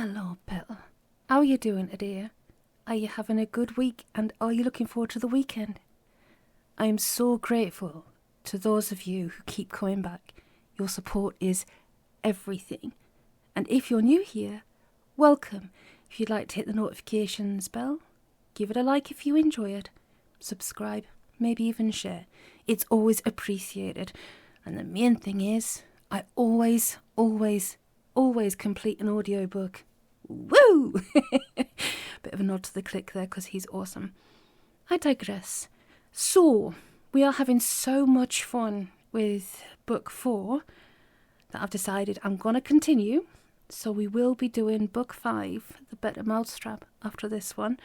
Hello, Belle. How are you doing today? Are you having a good week and are you looking forward to the weekend? I am so grateful to those of you who keep coming back. Your support is everything. And if you're new here, welcome. If you'd like to hit the notifications bell, give it a like if you enjoy it, subscribe, maybe even share. It's always appreciated. And the main thing is, I always complete an audiobook. Woo! Bit of a nod to the click there because he's awesome. I digress. So, we are having so much fun with book 4 that I've decided I'm going to continue. So we will be doing book 5, The Better Mousetrap, after this one.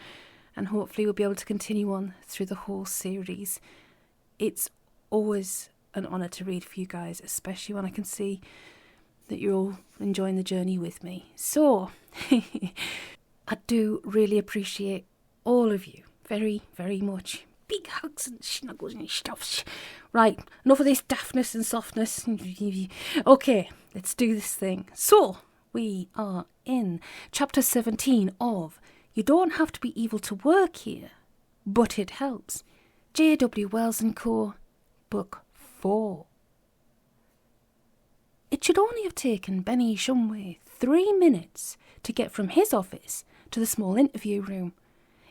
And hopefully we'll be able to continue on through the whole series. It's always an honour to read for you guys, especially when I can see that you're all enjoying the journey with me. So, I do really appreciate all of you very, very much. Big hugs and snuggles and stuff. Right, enough of this daftness and softness. Okay, let's do this thing. So, we are in chapter 17 of You Don't Have to Be Evil to Work Here, But It Helps. J.W. Wells & Co., Book 4. It should only have taken Benny Shumway 3 minutes to get from his office to the small interview room,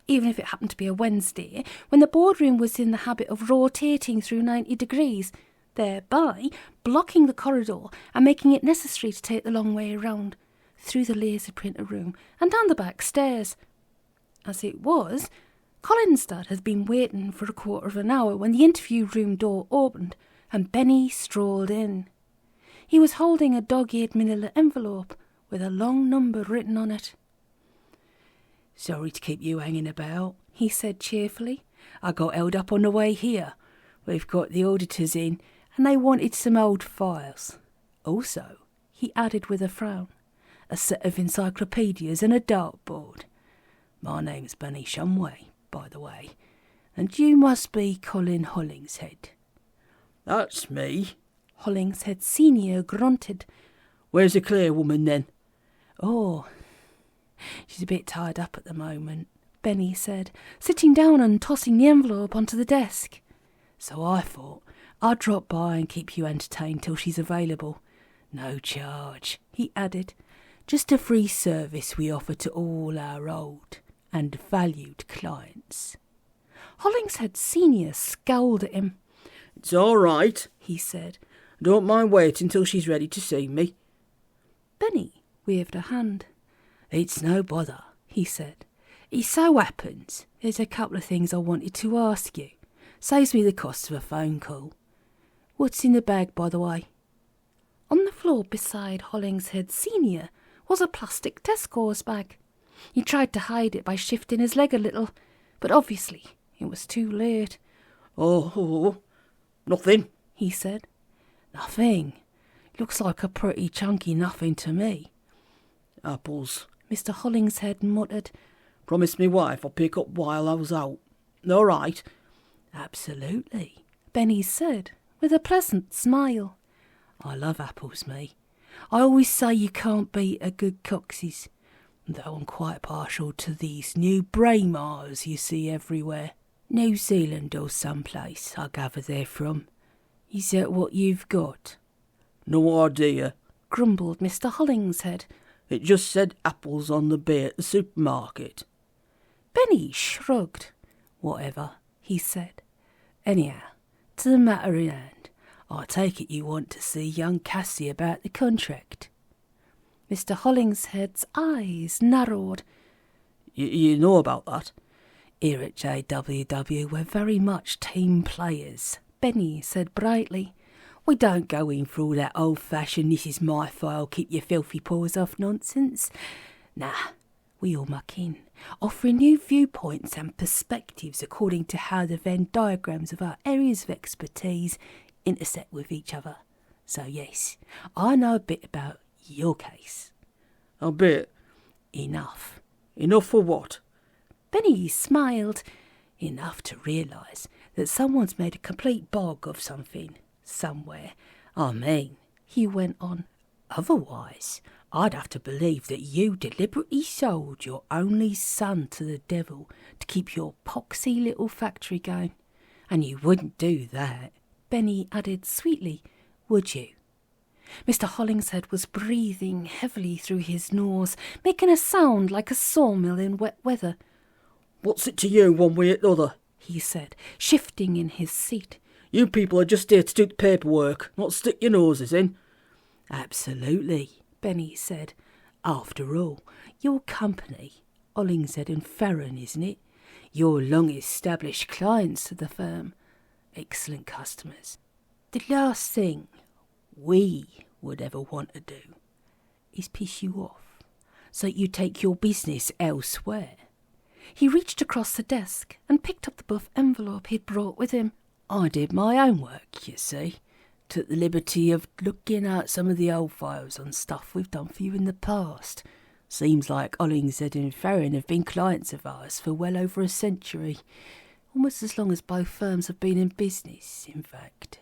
even if it happened to be a Wednesday, when the boardroom was in the habit of rotating through 90 degrees, thereby blocking the corridor and making it necessary to take the long way around, through the laser printer room and down the back stairs. As it was, Colin's dad had been waiting for a quarter of an hour when the interview room door opened and Benny strolled in. He was holding a dog-eared manila envelope with a long number written on it. "Sorry to keep you hanging about," he said cheerfully. "I got held up on the way here. We've got the auditors in, and they wanted some old files. Also," he added with a frown, "a set of encyclopedias and a dartboard. My name's Benny Shumway, by the way, and you must be Colin Hollinghead." "That's me," Hollingshead Senior grunted. "Where's the clear woman, then?" "Oh, she's a bit tied up at the moment," Benny said, sitting down and tossing the envelope onto the desk. "So I thought I'd drop by and keep you entertained till she's available. No charge," he added. "Just a free service we offer to all our old and valued clients." Hollingshead Senior scowled at him. "It's all right," he said. "Don't mind waiting till she's ready to see me." Benny waved a hand. "It's no bother," he said. "It so happens there's a couple of things I wanted to ask you. Saves me the cost of a phone call. What's in the bag, by the way?" On the floor beside Hollingshead Senior was a plastic Tesco's bag. He tried to hide it by shifting his leg a little, but obviously it was too late. Oh, nothing," he said. "Nothing? Looks like a pretty chunky nothing to me." "Apples," Mr. Hollingshead muttered. "Promised me wife I'd pick up while I was out. All right." "Absolutely," Benny said, with a pleasant smile. "I love apples, me. I always say you can't beat a good coxes, though I'm quite partial to these new Braemars you see everywhere. New Zealand or someplace, I gather they're from. Is that what you've got?" "No idea," grumbled Mr. Hollingshead. "It just said apples on the bay at the supermarket." Benny shrugged. "Whatever," he said. "Anyhow, to the matter in hand, I take it you want to see young Cassie about the contract." Mr. Hollingshead's eyes narrowed. You know about that?" "Here at JWW we're very much team players," Benny said brightly. "We don't go in for all that old-fashioned this is my file, keep your filthy paws off nonsense. Nah, we all muck in, offering new viewpoints and perspectives according to how the Venn diagrams of our areas of expertise intersect with each other. So yes, I know a bit about your case." "A bit?" "Enough." "Enough for what?" Benny smiled. "Enough to realise that someone's made a complete bog of something, somewhere. I mean," he went on, Otherwise, I'd have to believe that you deliberately sold your only son to the devil to keep your poxy little factory going. And you wouldn't do that, Benny added sweetly, would you? Mr. Hollingshead was breathing heavily through his nose, making a sound like a sawmill in wet weather. What's it to you, one way or the other? He said, shifting in his seat. You people are just here to do the paperwork, not stick your noses in. Absolutely, Benny said. After all, your company, Hollingshead and Farron, isn't it? Your long-established clients of the firm. Excellent customers. The last thing we would ever want to do is piss you off, so you take your business elsewhere. He reached across the desk and picked up the buff envelope he'd brought with him. I did my own work, you see. Took the liberty of looking at some of the old files on stuff we've done for you in the past. Seems like Hollingshead and Farron have been clients of ours for well over a century. Almost as long as both firms have been in business, in fact.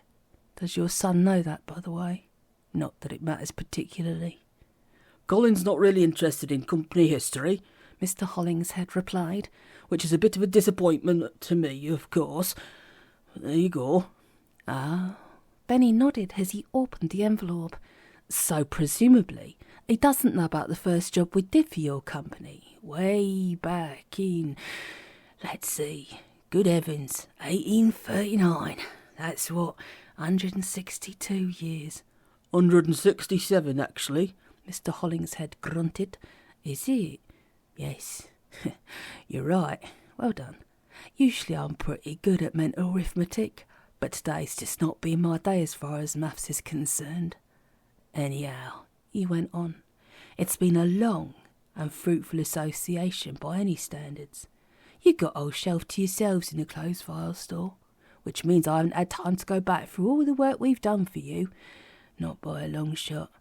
Does your son know that, by the way? Not that it matters particularly. Colin's not really interested in company history, Mr. Hollingshead replied. Which is a bit of a disappointment to me, of course. But there you go. Ah, Benny nodded as he opened the envelope. So presumably he doesn't know about the first job we did for your company, way back in, let's see, good heavens, 1839. That's what, 162 years. 167, actually, Mr. Hollingshead grunted. Is it? Yes. You're right. Well done. Usually I'm pretty good at mental arithmetic, but today's just not been my day as far as maths is concerned. Anyhow, he went on, it's been a long and fruitful association by any standards. You got old shelf to yourselves in the clothes file store, which means I haven't had time to go back through all the work we've done for you, not by a long shot.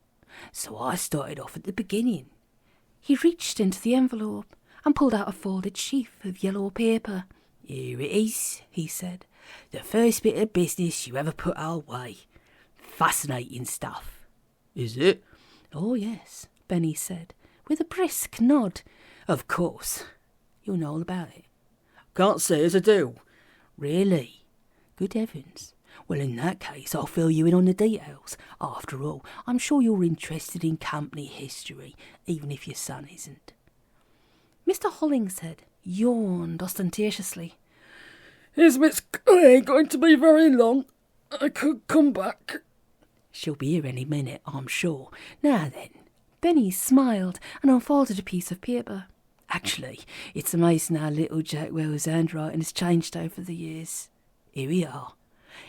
So I started off at the beginning. He reached into the envelope and pulled out a folded sheaf of yellow paper. Here it is, he said. The first bit of business you ever put our way. Fascinating stuff. Is it? Oh, yes, Benny said, with a brisk nod. Of course. You'll know all about it. Can't say as I do. Really? Good heavens. Well, in that case, I'll fill you in on the details. After all, I'm sure you're interested in company history, even if your son isn't. Mr. Hollingshead yawned ostentatiously. His miss ain't going to be very long. I could come back. She'll be here any minute, I'm sure. Now then. Benny smiled and unfolded a piece of paper. Actually, it's amazing how little Jack Wells' handwriting has changed over the years. Here we are.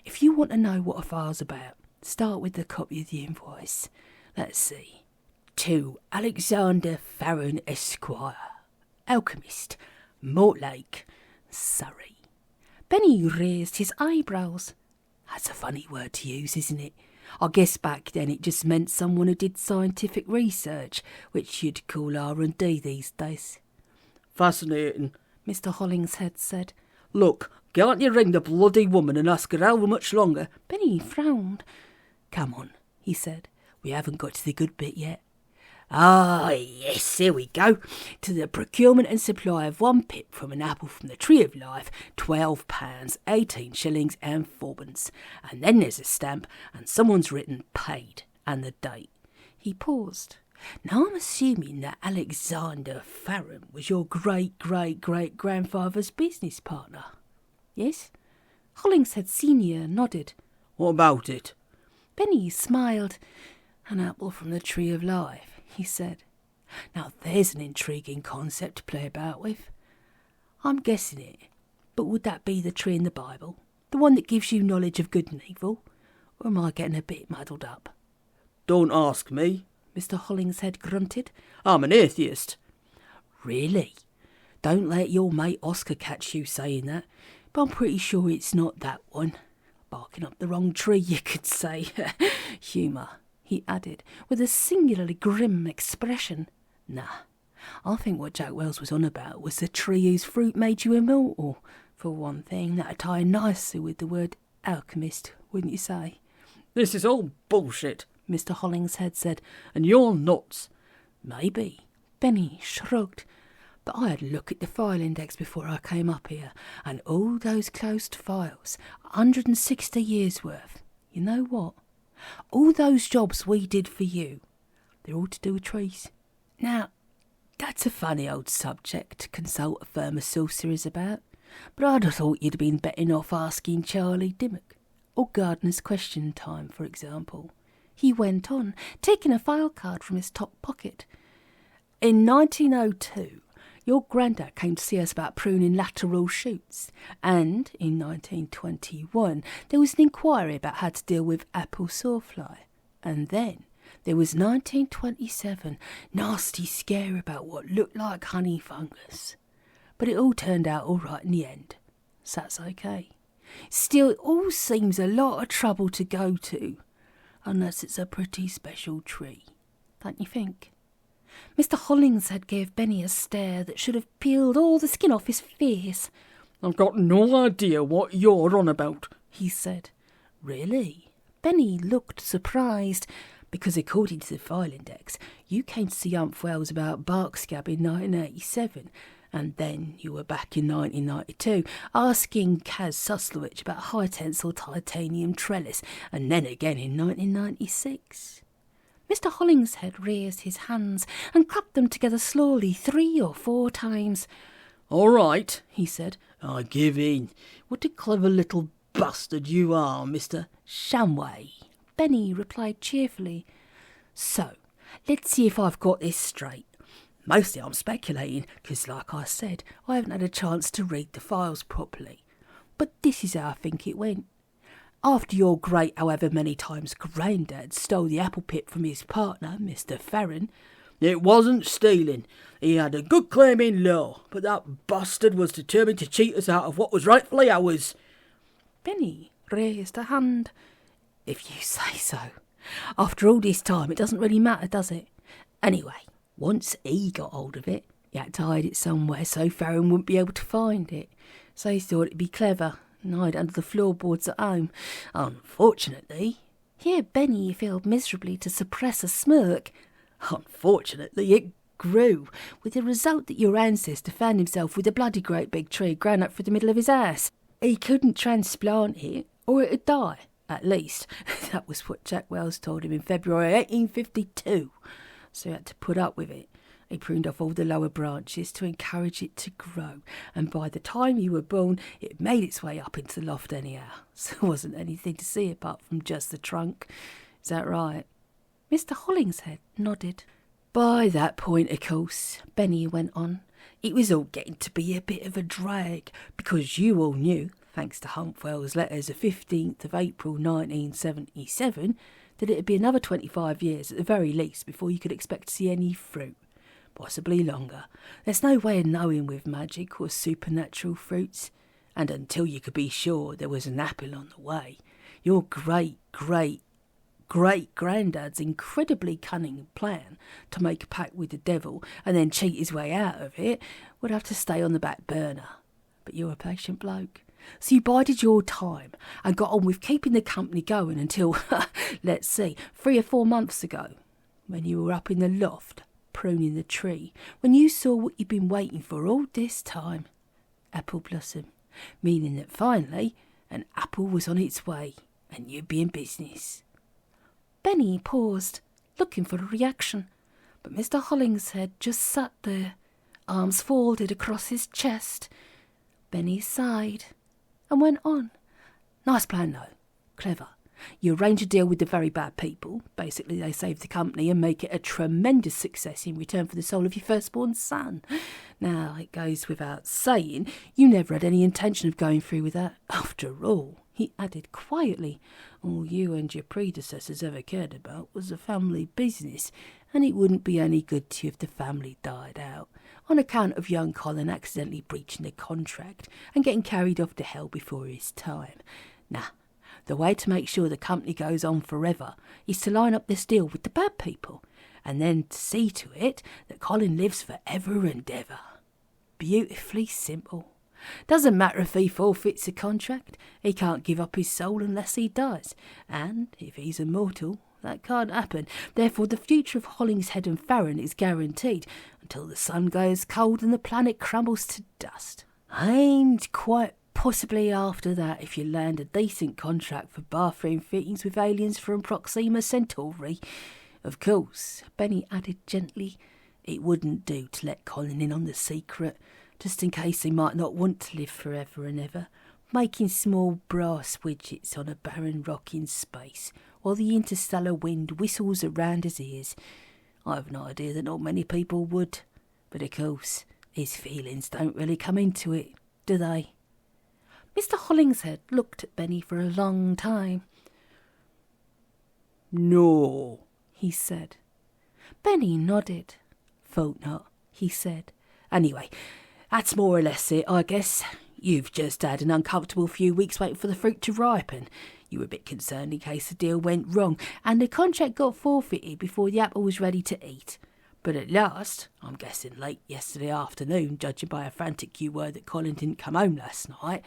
If you want to know what a file's about, start with the copy of the invoice. Let's see. To Alexander Farron Esquire, alchemist, Mortlake, Surrey. Benny raised his eyebrows. That's a funny word to use, isn't it? I guess back then it just meant someone who did scientific research, which you'd call R&D these days. Fascinating, Mr. Hollingshead said. Look, can't you ring the bloody woman and ask her how much longer? Benny frowned. Come on, he said. We haven't got to the good bit yet. Ah, yes, here we go. To the procurement and supply of 1 pip from an apple from the tree of life, £12, 18 shillings and 4pence. And then there's a stamp, and someone's written paid, and the date. He paused. Now I'm assuming that Alexander Farron was your great-great-great-grandfather's business partner. Yes? Hollingshead Senior nodded. What about it? Benny smiled. An apple from the tree of life, he said. Now there's an intriguing concept to play about with. I'm guessing it, but would that be the tree in the Bible? The one that gives you knowledge of good and evil? Or am I getting a bit muddled up? Don't ask me, Mr. Hollingshead grunted. I'm an atheist. Really? Don't let your mate Oscar catch you saying that, but I'm pretty sure it's not that one. Barking up the wrong tree, you could say. Humour, he added, with a singularly grim expression. Nah, I think what Jack Wells was on about was the tree whose fruit made you immortal. For one thing, that'd tie nicely with the word alchemist, wouldn't you say? This is all bullshit, Mr. Hollingshead said. "And you're nuts." Maybe. Benny shrugged. But I had a look at the file index before I came up here, and all those closed files, 160 years worth. You know what? All those jobs we did for you, they're all to do with trees. Now, that's a funny old subject to consult a firm of sorcerers about, but I'd have thought you'd have been betting off asking Charlie Dimmock, or Gardener's Question Time, for example. He went on, taking a file card from his top pocket. In 1902, your grandad came to see us about pruning lateral shoots, and in 1921 there was an inquiry about how to deal with apple sawfly, and then there was 1927, nasty scare about what looked like honey fungus. But it all turned out all right in the end, so that's okay. Still, it all seems a lot of trouble to go to, unless it's a pretty special tree, don't you think? Mr. Hollingshead gave Benny a stare that should have peeled all the skin off his face. "I've got no idea what you're on about," he said. Really? Benny looked surprised, because according to the file index, you came to see Aunt Wells about bark scab in 1987, and then you were back in 1992 asking Kaz Suslowich about high-tensile titanium trellis, and then again in 1996. Mr. Hollingshead raised his hands and clapped them together slowly 3 or 4 times. "All right," he said. "I give in. What a clever little bastard you are, Mr. Shamway," Benny replied cheerfully. "So, let's see if I've got this straight. Mostly I'm speculating, because like I said, I haven't had a chance to read the files properly. But this is how I think it went. After your great however many times Grandad stole the apple pip from his partner, Mr. Farron—" "It wasn't stealing. He had a good claim in law, but that bastard was determined to cheat us out of what was rightfully ours." Benny raised a hand. "If you say so. After all this time, it doesn't really matter, does it? Anyway, once he got hold of it, he had to hide it somewhere so Farron wouldn't be able to find it. So he thought it'd be clever and hide under the floorboards at home. Unfortunately—" Here Benny failed miserably to suppress a smirk. "Unfortunately, it grew, with the result that your ancestor found himself with a bloody great big tree grown up through the middle of his house. He couldn't transplant it, or it'd die, at least. That was what Jack Wells told him in February 1852. So he had to put up with it. He pruned off all the lower branches to encourage it to grow, and by the time you were born, it made its way up into the loft anyhow. So there wasn't anything to see apart from just the trunk. Is that right?" Mr. Hollingshead nodded. "By that point, of course," Benny went on, "it was all getting to be a bit of a drag, because you all knew, thanks to Humpwell's letters of 15th of April 1977, that it'd be another 25 years at the very least before you could expect to see any fruit. Possibly longer. There's no way of knowing with magic or supernatural fruits. And until you could be sure there was an apple on the way, your great-great-great-granddad's incredibly cunning plan to make a pact with the devil and then cheat his way out of it would have to stay on the back burner. But you're a patient bloke, so you bided your time and got on with keeping the company going until, let's see, 3 or 4 months ago, when you were up in the loft pruning the tree, when you saw what you'd been waiting for all this time, apple blossom, meaning that finally an apple was on its way and you'd be in business." Benny paused, looking for a reaction, but Mr. Hollingshead just sat there, arms folded across his chest. Benny sighed and went on. "Nice plan, though. Clever. You arrange a deal with the very bad people. Basically, they save the company and make it a tremendous success in return for the soul of your firstborn son. Now, it goes without saying, you never had any intention of going through with that. After all," he added quietly, "all you and your predecessors ever cared about was a family business, and it wouldn't be any good to you if the family died out, on account of young Colin accidentally breaching the contract and getting carried off to hell before his time. Nah. The way to make sure the company goes on forever is to line up this deal with the bad people, and then to see to it that Colin lives forever and ever. Beautifully simple. Doesn't matter if he forfeits the contract, he can't give up his soul unless he dies, and if he's immortal, that can't happen. Therefore, the future of Hollingshead and Farron is guaranteed until the sun goes cold and the planet crumbles to dust. And quite possibly after that, if you land a decent contract for bathroom fittings with aliens from Proxima Centauri. Of course, Benny added gently, it wouldn't do to let Colin in on the secret, just in case he might not want to live forever and ever, making small brass widgets on a barren rock in space, while the interstellar wind whistles around his ears. I have an idea that not many people would, but of course, his feelings don't really come into it, do they? Mr. Hollingshead looked at Benny for a long time. No, he said. Benny nodded. Thought not, he said. Anyway, that's more or less it, I guess. You've just had an uncomfortable few weeks waiting for the fruit to ripen. You were a bit concerned in case the deal went wrong, and the contract got forfeited before the apple was ready to eat. But at last, I'm guessing late yesterday afternoon, judging by a frantic word that Colin didn't come home last night,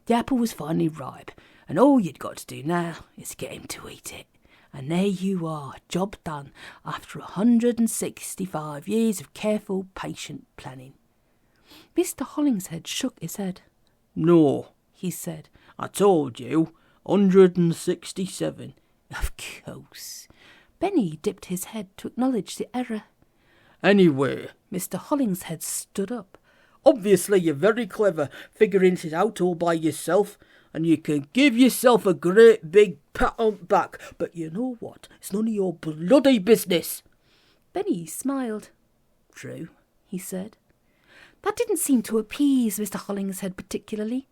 the apple was finally ripe, and all you'd got to do now is get him to eat it. And there you are, job done, after 165 years of careful, patient planning. Mr. Hollingshead shook his head. No, he said. I told you, 167. Of course. Benny dipped his head to acknowledge the error. Anyway, Mr. Hollingshead stood up. Obviously you're very clever, figuring it out all by yourself, and you can give yourself a great big pat on the back, but you know what? It's none of your bloody business. Benny smiled. True, he said. That didn't seem to appease Mr. Hollingshead particularly.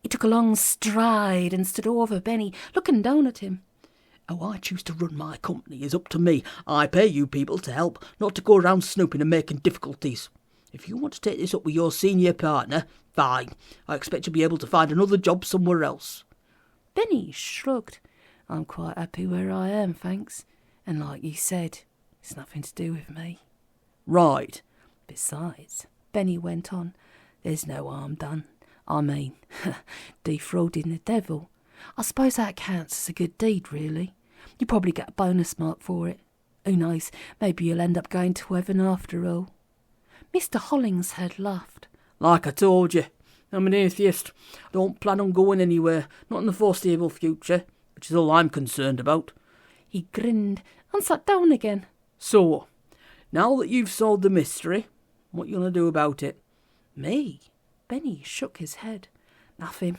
He took a long stride and stood over Benny, looking down at him. How I choose to run my company is up to me. I pay you people to help, not to go around snooping and making difficulties. If you want to take this up with your senior partner, fine. I expect you'll be able to find another job somewhere else. Benny shrugged. I'm quite happy where I am, thanks. And like you said, it's nothing to do with me. Right. Besides, Benny went on, there's no harm done. I mean, defrauding the devil. I suppose that counts as a good deed, really. You probably get a bonus mark for it. Who knows, maybe you'll end up going to heaven after all. Mr. Hollingshead laughed. Like I told you, I'm an atheist. I don't plan on going anywhere, not in the foreseeable future, which is all I'm concerned about. He grinned and sat down again. So, now that you've solved the mystery, what are you going to do about it? Me? Benny shook his head. Nothing.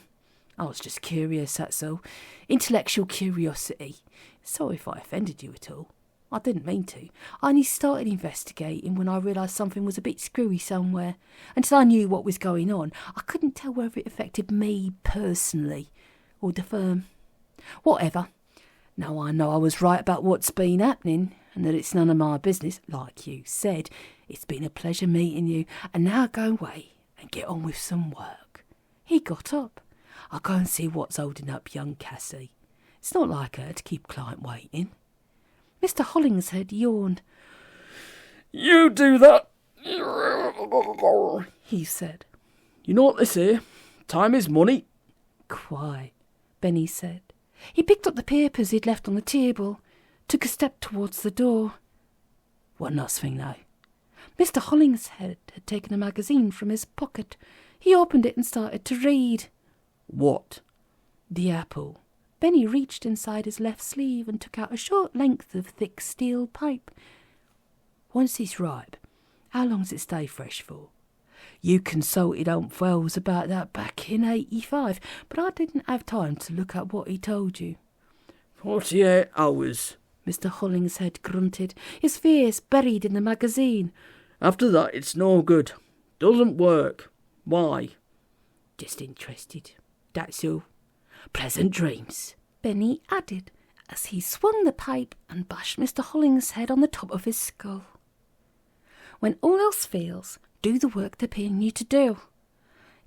I was just curious, that's all. Intellectual curiosity. Sorry if I offended you at all. I didn't mean to. I only started investigating when I realised something was a bit screwy somewhere. Until I knew what was going on, I couldn't tell whether it affected me personally or the firm. Whatever. Now I know I was right about what's been happening and that it's none of my business, like you said. It's been a pleasure meeting you, and now go away and get on with some work. He got up. I'll go and see what's holding up young Cassie. It's not like her to keep client waiting. Mr. Hollingshead yawned. You do that, he said. You know what they say, time is money. Quite, Benny said. He picked up the papers he'd left on the table, took a step towards the door. What nice thing, though? Mr. Hollingshead had taken a magazine from his pocket. He opened it and started to read. What? The apple. Benny reached inside his left sleeve and took out a short length of thick steel pipe. Once it's ripe, how long does it stay fresh for? You consulted Aunt Wells about that back in 85, but I didn't have time to look up what he told you. 48 hours, Mr. Hollingshead grunted, his face buried in the magazine. After that, it's no good. Doesn't work. Why? Just interested. That's all. Pleasant dreams, Benny added, as he swung the pipe and bashed Mr. Hollingshead on the top of his skull. When all else fails, do the work they're paying you to do.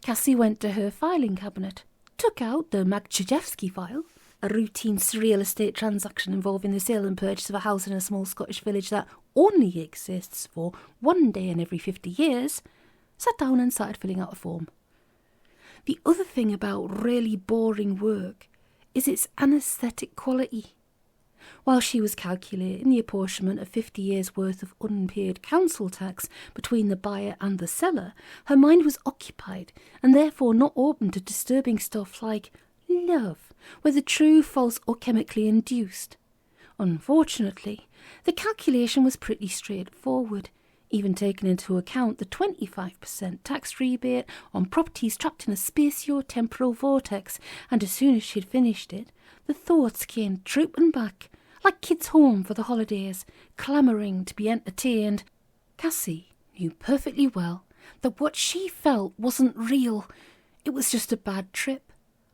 Cassie went to her filing cabinet, took out the Magchajewski file, a routine surreal estate transaction involving the sale and purchase of a house in a small Scottish village that only exists for one day in every 50 years, sat down and started filling out a form. The other thing about really boring work is its anaesthetic quality. While she was calculating the apportionment of 50 years' worth of unpaid council tax between the buyer and the seller, her mind was occupied and therefore not open to disturbing stuff like love, whether true, false or chemically induced. Unfortunately, the calculation was pretty straightforward, even taking into account the 25% tax rebate on properties trapped in a spatio-temporal vortex, and as soon as she'd finished it, the thoughts came trooping back, like kids home for the holidays, clamouring to be entertained. Cassie knew perfectly well that what she felt wasn't real. It was just a bad trip.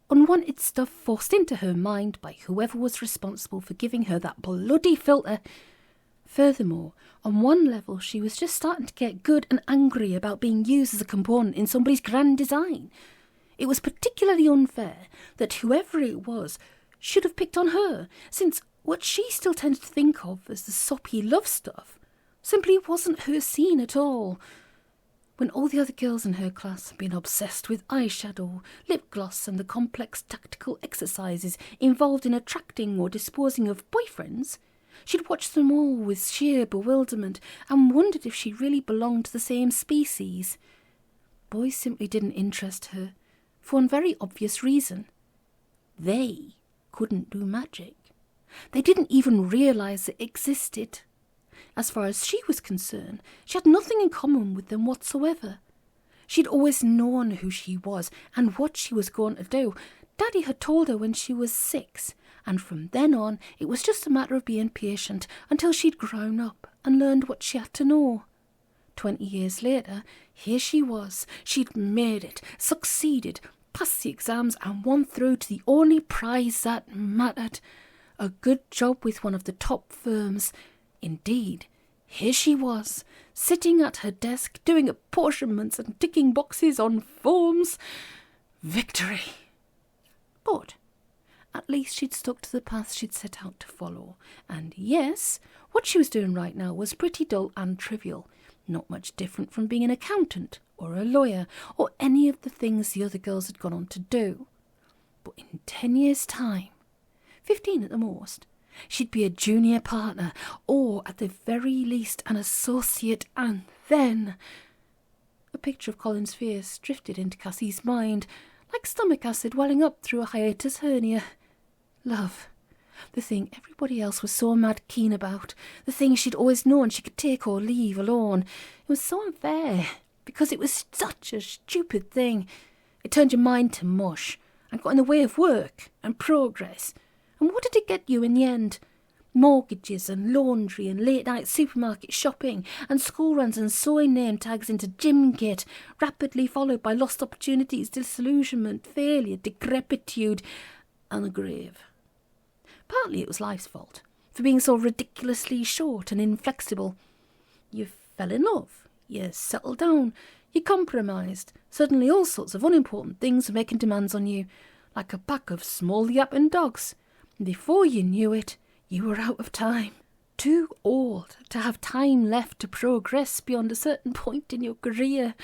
Unwanted stuff forced into her mind by whoever was responsible for giving her that bloody filter. Furthermore, on one level she was just starting to get good and angry about being used as a component in somebody's grand design. It was particularly unfair that whoever it was should have picked on her, since what she still tended to think of as the soppy love stuff simply wasn't her scene at all. When all the other girls in her class had been obsessed with eyeshadow, lip gloss and the complex tactical exercises involved in attracting or disposing of boyfriends, she'd watched them all with sheer bewilderment and wondered if she really belonged to the same species. Boys simply didn't interest her, for one very obvious reason. They couldn't do magic. They didn't even realise it existed. As far as she was concerned, she had nothing in common with them whatsoever. She'd always known who she was and what she was going to do. Daddy had told her when she was 6, and from then on it was just a matter of being patient until she'd grown up and learned what she had to know. 20 years later, here she was. She'd made it, succeeded, passed the exams and won through to the only prize that mattered. A good job with one of the top firms. Indeed, here she was, sitting at her desk, doing apportionments and ticking boxes on forms. Victory! But at least she'd stuck to the path she'd set out to follow. And yes, what she was doing right now was pretty dull and trivial, not much different from being an accountant or a lawyer or any of the things the other girls had gone on to do. But in 10 years' time, 15 at the most, she'd be a junior partner, or at the very least an associate, and then... A picture of Colin's face drifted into Cassie's mind, like stomach acid welling up through a hiatus hernia. Love. The thing everybody else was so mad keen about. The thing she'd always known she could take or leave alone. It was so unfair, because it was such a stupid thing. It turned your mind to mush, and got in the way of work and progress. And what did it get you in the end? Mortgages and laundry and late-night supermarket shopping and school runs and sewing name tags into gym kit, rapidly followed by lost opportunities, disillusionment, failure, decrepitude, and the grave. Partly it was life's fault, for being so ridiculously short and inflexible. You fell in love, you settled down, you compromised. Suddenly all sorts of unimportant things were making demands on you, like a pack of small yapping dogs. Before you knew it, you were out of time. Too old to have time left to progress beyond a certain point in your career.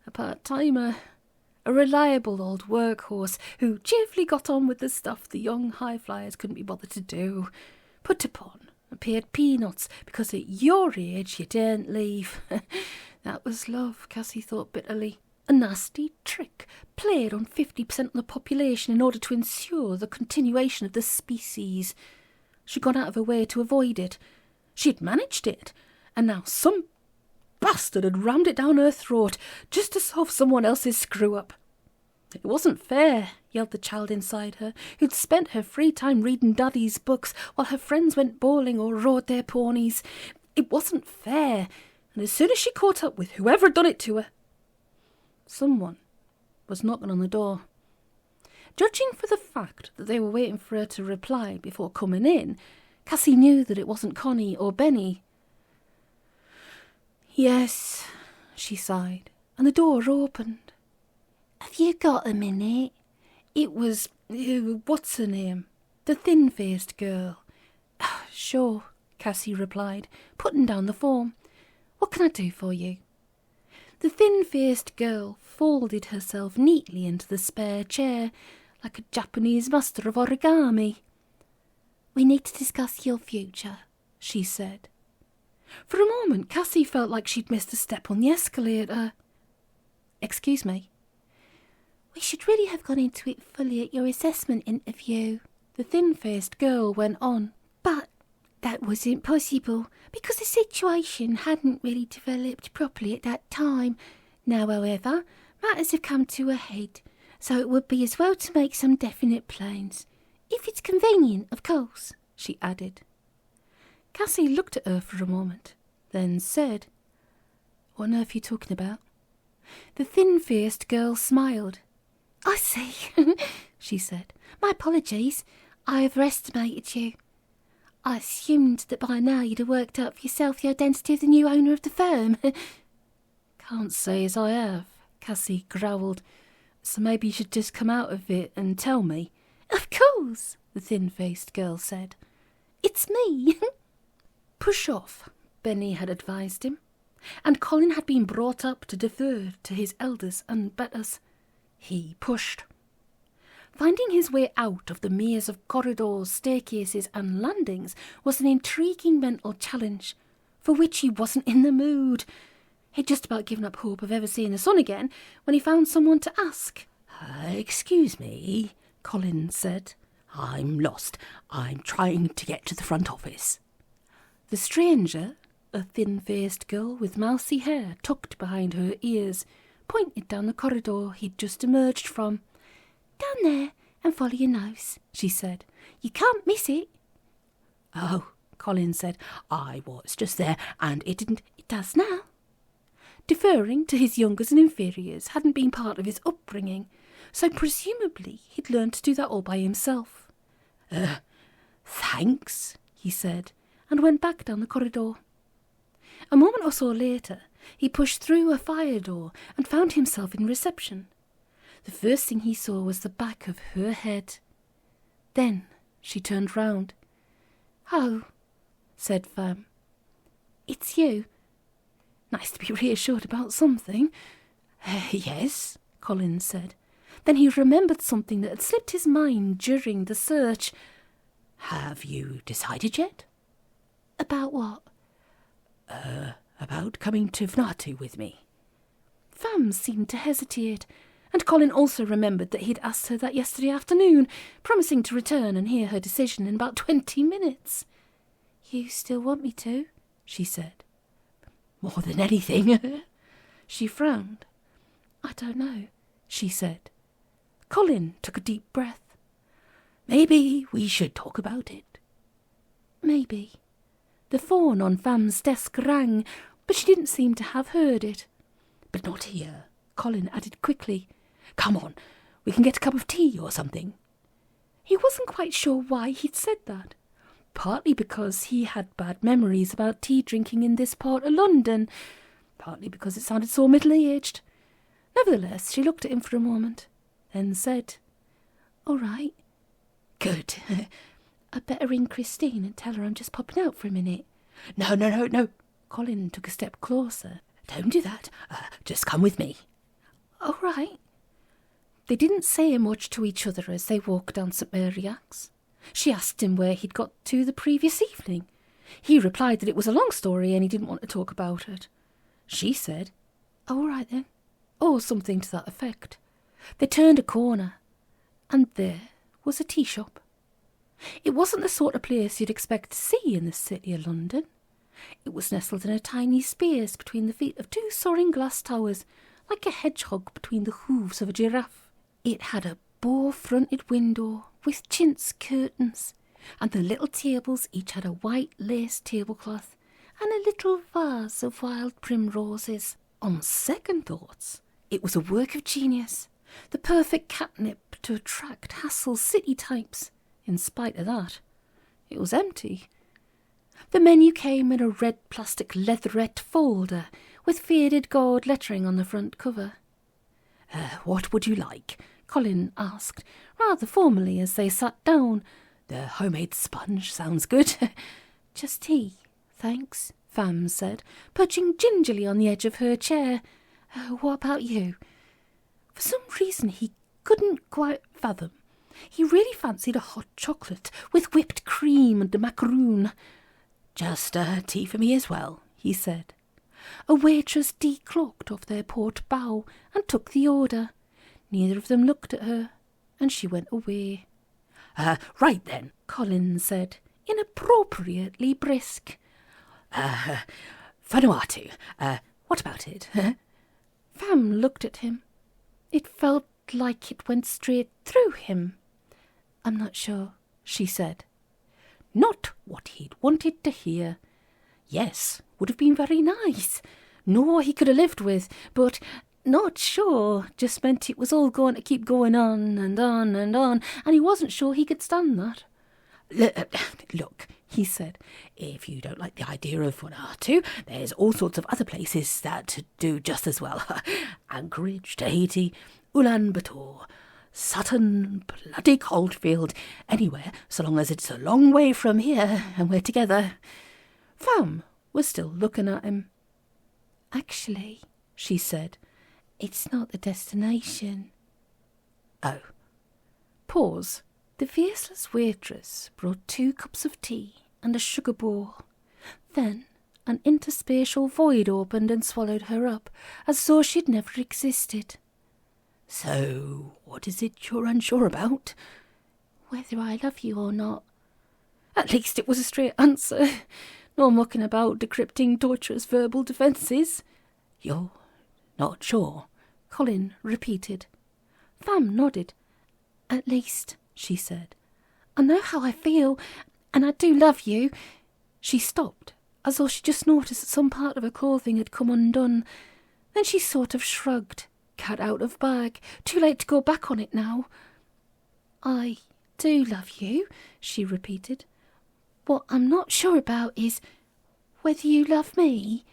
A part-timer. A reliable old workhorse who cheerfully got on with the stuff the young high-flyers couldn't be bothered to do. Put upon and paid peanuts because at your age you didn't leave. That was love, Cassie thought bitterly. A nasty trick played on 50% of the population in order to ensure the continuation of the species. She'd gone out of her way to avoid it. She'd managed it, and now some bastard had rammed it down her throat just to solve someone else's screw-up. It wasn't fair, yelled the child inside her, who'd spent her free time reading Daddy's books while her friends went bowling or rode their ponies. It wasn't fair, and as soon as she caught up with whoever had done it to her, someone was knocking on the door. Judging for the fact that they were waiting for her to reply before coming in, Cassie knew that it wasn't Connie or Benny. Yes, she sighed, and the door opened. Have you got a minute? It was, what's her name? The thin-faced girl. Sure, Cassie replied, putting down the form. What can I do for you? The thin-faced girl folded herself neatly into the spare chair, like a Japanese master of origami. We need to discuss your future, she said. For a moment, Cassie felt like she'd missed a step on the escalator. Excuse me. We should really have gone into it fully at your assessment interview, the thin-faced girl went on. But that wasn't possible, because the situation hadn't really developed properly at that time. Now, however, matters have come to a head, so it would be as well to make some definite plans. If it's convenient, of course, she added. Cassie looked at her for a moment, then said, What on earth are you talking about? The thin-faced girl smiled. I see, she said. My apologies. I overestimated you. I assumed that by now you'd have worked out for yourself the identity of the new owner of the firm. Can't say as I have, Cassie growled. So maybe you should just come out of it and tell me. Of course, the thin-faced girl said. It's me. Push off, Benny had advised him, and Colin had been brought up to defer to his elders and betters. He pushed. Finding his way out of the maze of corridors, staircases and landings was an intriguing mental challenge, for which he wasn't in the mood. He'd just about given up hope of ever seeing the sun again when he found someone to ask. Excuse me, Colin said. I'm lost. I'm trying to get to the front office. The stranger, a thin-faced girl with mousy hair tucked behind her ears, pointed down the corridor he'd just emerged from. Down there, and follow your nose, she said. You can't miss it. Oh, Colin said. I was just there, and it didn't... It does now. Deferring to his youngers and inferiors hadn't been part of his upbringing, so presumably he'd learned to do that all by himself. Thanks, he said, and went back down the corridor. A moment or so later, he pushed through a fire door and found himself in reception. The first thing he saw was the back of her head. Then she turned round. Oh, said Fam. It's you. Nice to be reassured about something. Yes, Colin said. Then he remembered something that had slipped his mind during the search. Have you decided yet? About what? About coming to Fnatu with me. Fam seemed to hesitate, and Colin also remembered that he'd asked her that yesterday afternoon, promising to return and hear her decision in about 20 minutes. You still want me to? She said. More than anything. She frowned. I don't know, she said. Colin took a deep breath. Maybe we should talk about it. Maybe. The phone on Fam's desk rang, but she didn't seem to have heard it. But not here, Colin added quickly. Come on, we can get a cup of tea or something. He wasn't quite sure why he'd said that. Partly because he had bad memories about tea drinking in this part of London, partly because it sounded so middle-aged. Nevertheless, she looked at him for a moment, then said, All right. Good. I'd better ring Christine and tell her I'm just popping out for a minute. No. Colin took a step closer. Don't do that. Just come with me. All right. They didn't say much to each other as they walked down St. Mary's. She asked him where he'd got to the previous evening. He replied that it was a long story and he didn't want to talk about it. She said, All right then. Or something to that effect. They turned a corner, and there was a tea shop. It wasn't the sort of place you'd expect to see in the city of London. It was nestled in a tiny space between the feet of two soaring glass towers, like a hedgehog between the hooves of a giraffe. It had a bow-fronted window with chintz curtains, and the little tables each had a white lace tablecloth and a little vase of wild primroses. On second thoughts, it was a work of genius, the perfect catnip to attract hassle city types. In spite of that, it was empty. The menu came in a red plastic leatherette folder with faded gold lettering on the front cover. What would you like? Colin asked, rather formally as they sat down. The homemade sponge sounds good. Just tea, thanks, Fam said, perching gingerly on the edge of her chair. What about you? For some reason he couldn't quite fathom. He really fancied a hot chocolate with whipped cream and a macaroon. "Just tea for me as well," he said. A waitress decloaked off their port bow and took the order. Neither of them looked at her, and she went away. "Right then," Colin said, inappropriately brisk. Vanuatu, what about it? Fam looked at him. It felt like it went straight through him. "I'm not sure," she said. Not what he'd wanted to hear. Yes, would have been very nice. No, he could have lived with, but not sure just meant it was all going to keep going on and on and on, and he wasn't sure he could stand that. Look, he said, if you don't like the idea of Vanuatu, there's all sorts of other places that do just as well. Anchorage, Tahiti, Ulaanbaatar, Sutton, bloody Coldfield, anywhere, so long as it's a long way from here and we're together. Fam was still looking at him. "Actually," she said, "it's not the destination." "Oh." Pause. The faceless waitress brought 2 cups of tea and a sugar bowl. Then an interspatial void opened and swallowed her up, as though she'd never existed. "So, what is it you're unsure about?" "Whether I love you or not." At least it was a straight answer. No mucking about decrypting torturous verbal defences. "You're not sure?" Colin repeated. Fam nodded. "At least," she said, "I know how I feel, and I do love you." She stopped, as though she just noticed that some part of her clothing had come undone. Then she sort of shrugged. Cat out of bag. Too late to go back on it now. "I do love you," she repeated. "What I'm not sure about is whether you love me."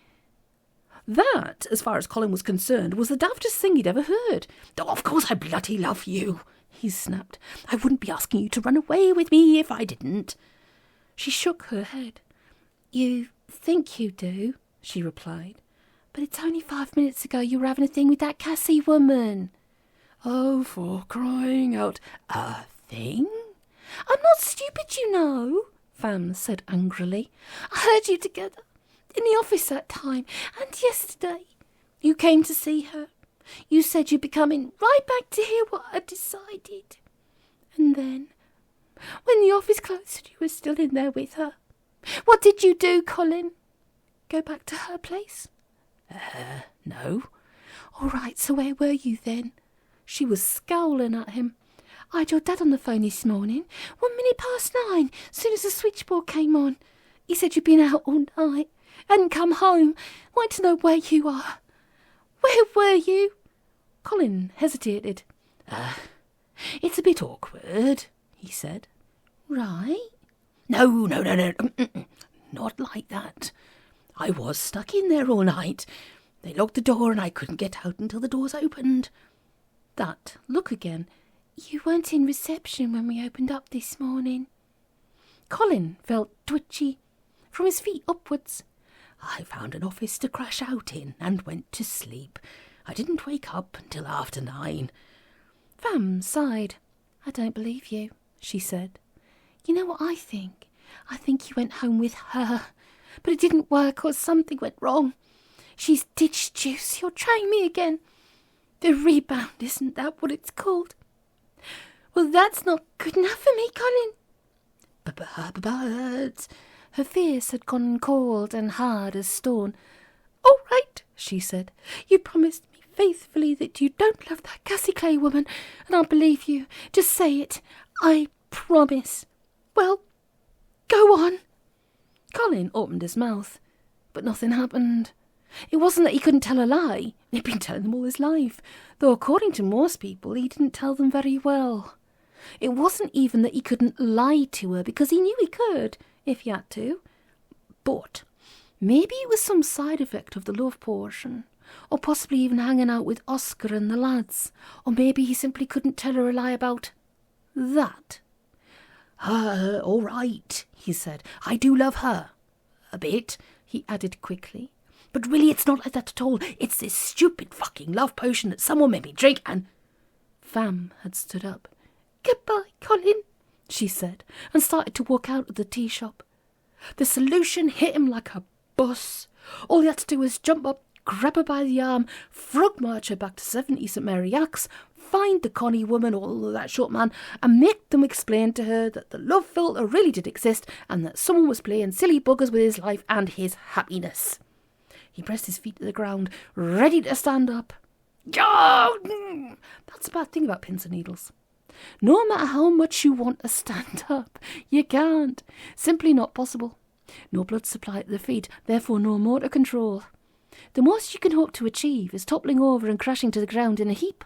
That, as far as Colin was concerned, was the daftest thing he'd ever heard. "Oh, of course I bloody love you," he snapped. "I wouldn't be asking you to run away with me if I didn't." She shook her head. "You think you do," she replied. "But it's only 5 minutes ago you were having a thing with that Cassie woman." "Oh, for crying out. A thing?" "I'm not stupid, you know," Fam said angrily. "I heard you together in the office that time, and yesterday. You came to see her. You said you'd be coming right back to hear what I'd decided. And then, when the office closed, you were still in there with her. What did you do, Colin? Go back to her place?" No." "All right, so where were you then?" She was scowling at him. "I had your dad on the phone this morning, 9:01, soon as the switchboard came on. He said you'd been out all night, hadn't come home, wanted to know where you are. Where were you?" Colin hesitated. It's a bit awkward," he said. "Right." No. Not like that. I was stuck in there all night. They locked the door and I couldn't get out until the doors opened." That look again. "You weren't in reception when we opened up this morning." Colin felt twitchy, from his feet upwards. "I found an office to crash out in and went to sleep. I didn't wake up until after 9. Fam sighed. "I don't believe you," she said. "You know what I think? I think you went home with her. But it didn't work, or something went wrong. She's ditched you, so you're trying me again. The rebound, isn't that what it's called? Well, that's not good enough for me, Colin." But her face had gone cold and hard as stone. "All right," she said. "You promised me faithfully that you don't love that Cassie Clay woman, and I'll believe you. Just say it. I promise. Well, go on." Colin opened his mouth, but nothing happened. It wasn't that he couldn't tell a lie. He'd been telling them all his life, though according to most people he didn't tell them very well. It wasn't even that he couldn't lie to her, because he knew he could, if he had to. But maybe it was some side effect of the love potion, or possibly even hanging out with Oscar and the lads, or maybe he simply couldn't tell her a lie about that. All right," he said. "I do love her. A bit," he added quickly. "But really it's not like that at all. It's this stupid fucking love potion that someone made me drink and—" Fam had stood up. Goodbye, Colin, she said, and started to walk out of the tea shop. The solution hit him like a bus. All he had to do was jump up, grab her by the arm, frog march her back to 70 St Mary Axe, find the Connie woman or that short man, and make them explain to her that the love filter really did exist and that someone was playing silly buggers with his life and his happiness. He pressed his feet to the ground, ready to stand up. That's the bad thing about pins and needles. No matter how much you want to stand up, you can't. Simply not possible. No blood supply to the feet, therefore no motor control. The most you can hope to achieve is toppling over and crashing to the ground in a heap.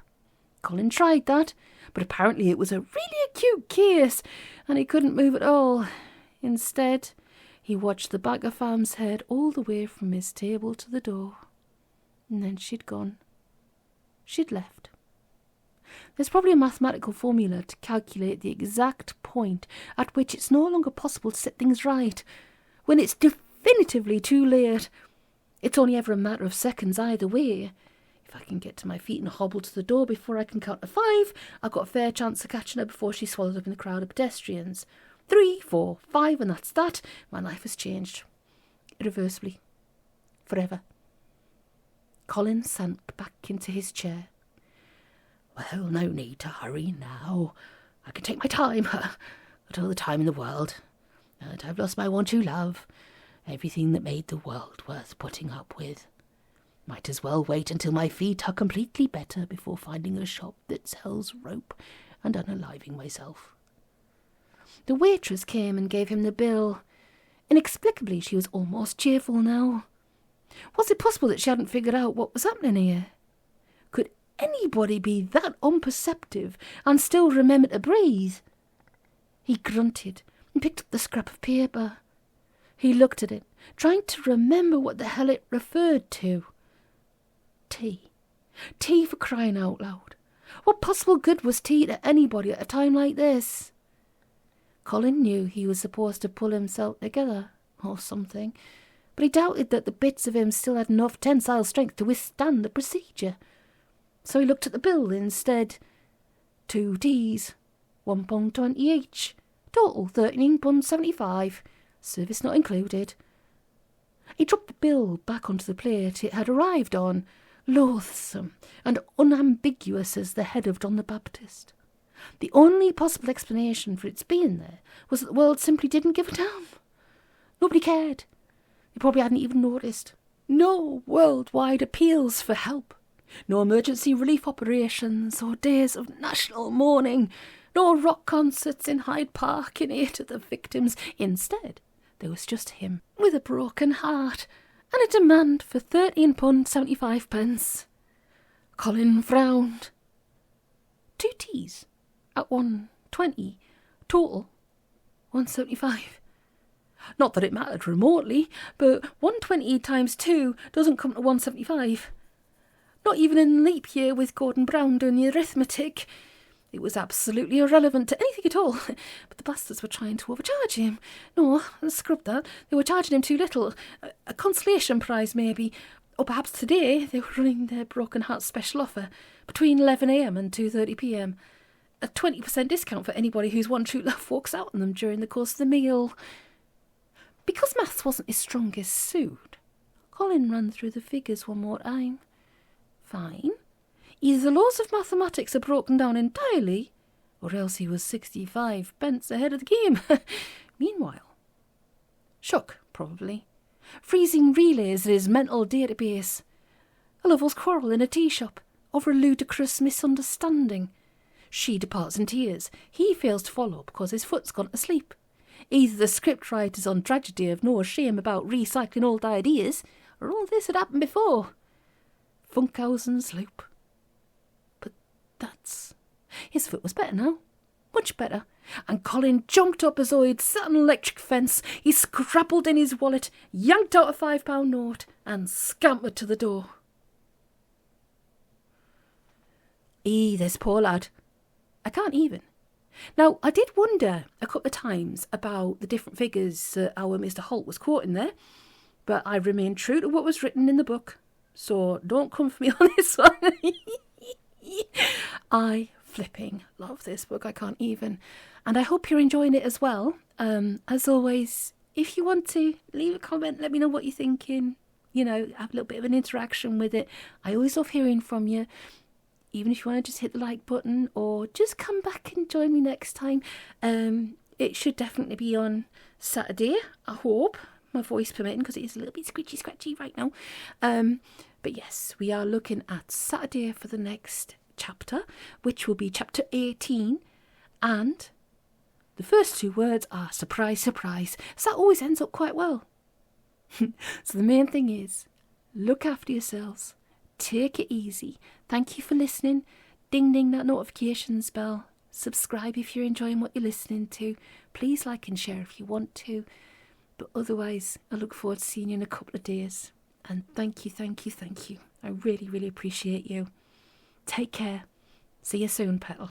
Colin tried that, but apparently it was a really acute case, and he couldn't move at all. Instead, he watched the back of Fam's head all the way from his table to the door. And then she'd gone. She'd left. There's probably a mathematical formula to calculate the exact point at which it's no longer possible to set things right, when it's definitively too late. It's only ever a matter of seconds either way. If I can get to my feet and hobble to the door before I can count to 5, I've got a fair chance of catching her before she's swallowed up in the crowd of pedestrians. 3, 4, 5, and that's that. My life has changed. Irreversibly. Forever. Colin sank back into his chair. Well, no need to hurry now. I can take my time. Got all the time in the world. And I've lost my one true love. Everything that made the world worth putting up with. Might as well wait until my feet are completely better before finding a shop that sells rope and unaliving myself. The waitress came and gave him the bill. Inexplicably, she was almost cheerful now. Was it possible that she hadn't figured out what was happening here? Could anybody be that unperceptive and still remember to breathe? He grunted and picked up the scrap of paper. He looked at it, trying to remember what the hell it referred to. Tea. Tea, for crying out loud. What possible good was tea to anybody at a time like this? Colin knew he was supposed to pull himself together, or something, but he doubted that the bits of him still had enough tensile strength to withstand the procedure. So he looked at the bill instead. 2 teas, £1.20 each, total £13.75, service not included. He dropped the bill back onto the plate it had arrived on, loathsome and unambiguous as the head of John the Baptist. The only possible explanation for its being there was that the world simply didn't give a damn. Nobody cared. They probably hadn't even noticed. No worldwide appeals for help. No emergency relief operations or days of national mourning. No rock concerts in Hyde Park in aid of the victims. Instead, there was just him, with a broken heart, and a demand for £13.75. Colin frowned. 2 teas at £1.20, total £1.75. Not that it mattered remotely, but £1.20 times 2 doesn't come to £1.75. Not even in leap year with Gordon Brown doing the arithmetic. It was absolutely irrelevant to anything at all. But the bastards were trying to overcharge him. No, scrub that. They were charging him too little. A consolation prize, maybe. Or perhaps today they were running their Broken Heart special offer between 11 a.m. and 2:30 p.m. A 20% discount for anybody whose one true love walks out on them during the course of the meal. Because maths wasn't his strongest suit, Colin ran through the figures one more time. Fine. Either the laws of mathematics are broken down entirely, or else he was 65 pence ahead of the game. Meanwhile, shook, probably, freezing relays in his mental database. A lover's quarrel in a tea shop over a ludicrous misunderstanding. She departs in tears. He fails to follow because his foot's gone to sleep. Either the scriptwriters on tragedy have no shame about recycling old ideas, or all this had happened before. Funkhausen's loop. But that's... His foot was better now. Much better. And Colin jumped up as though he'd sat on an electric fence. He scrabbled in his wallet, yanked out a £5 note, and scampered to the door. This poor lad. I can't even. Now, I did wonder a couple of times about the different figures our Mr. Holt was quoting there, but I remained true to what was written in the book. So don't come for me on this one. I flipping love this book. I can't even. And I hope you're enjoying it as well. As always, if you want to, leave a comment, let me know what you're thinking. You know, have a little bit of an interaction with it. I always love hearing from you. Even if you want to just hit the like button or just come back and join me next time. It should definitely be on Saturday, I hope, my voice permitting, because it is a little bit scratchy right now. But yes, we are looking at Saturday for the next chapter, which will be chapter 18. And the first 2 words are surprise, surprise. So that always ends up quite well. So the main thing is, look after yourselves. Take it easy. Thank you for listening. Ding ding that notifications bell. Subscribe if you're enjoying what you're listening to. Please like and share if you want to. But otherwise, I look forward to seeing you in a couple of days. And thank you. I really, really appreciate you. Take care. See you soon, Petal.